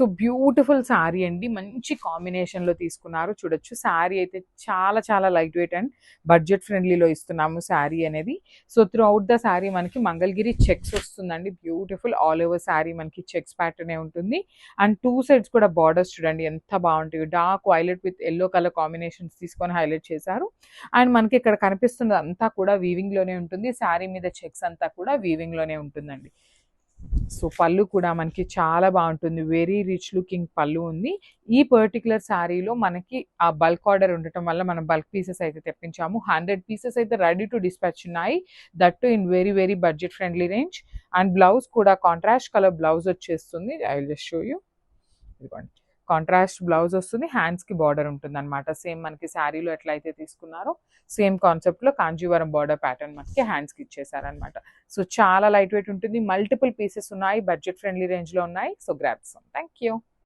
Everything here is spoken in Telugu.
సో బ్యూటిఫుల్ శారీ అండి, మంచి కాంబినేషన్లో తీసుకున్నారు. చూడొచ్చు శారీ అయితే చాలా చాలా లైట్ వెయిట్ అండ్ బడ్జెట్ ఫ్రెండ్లీలో ఇస్తున్నాము శారీ అనేది. So through out the sari మనకి మంగళగిరి చెక్స్ వస్తుందండి. బ్యూటిఫుల్ ఆల్ ఓవర్ శారీ మనకి చెక్స్ ప్యాటర్నే ఉంటుంది. అండ్ టూ సైడ్స్ కూడా బార్డర్స్ చూడండి ఎంత బాగుంటాయి. Dark violet with yellow colour combinations తీసుకొని హైలైట్ చేశారు. అండ్ మనకి ఇక్కడ కనిపిస్తుంది అంతా కూడా వీవింగ్లోనే ఉంటుంది. శారీ మీద చెక్స్ అంతా కూడా వీవింగ్లోనే ఉంటుందండి. సో పళ్ళు కూడా మనకి చాలా బాగుంటుంది. వెరీ రిచ్ లుకింగ్ పళ్ళు ఉంది. ఈ పర్టికులర్ శారీలో మనకి ఆ బల్క్ ఆర్డర్ ఉండటం వల్ల మనం బల్క్ పీసెస్ అయితే తెప్పించాము. 100 పీసెస్ అయితే రెడీ టు డిస్పాచ్ ఉన్నాయి. That to in very very budget friendly range. And blouse కూడా కాంట్రాస్ట్ కలర్ బ్లౌజ్ వచ్చేస్తుంది. I will just show you. ఇదిగోండి కాంట్రాస్ట్ బ్లౌజ్ వస్తుంది. హ్యాండ్స్కి బార్డర్ ఉంటుంది అనమాట. సేమ్ మనకి శారీలో ఎట్లయితే తీసుకున్నారో సేమ్ కాన్సెప్ట్లో కాంజీవరం బార్డర్ ప్యాటర్న్ మనకి హ్యాండ్స్కి ఇచ్చేసారనమాట. సో చాలా లైట్ వెయిట్ ఉంటుంది. మల్టిపుల్ పీసెస్ ఉన్నాయి. బడ్జెట్ ఫ్రెండ్లీ రేంజ్లో ఉన్నాయి. So grab some. Thank you.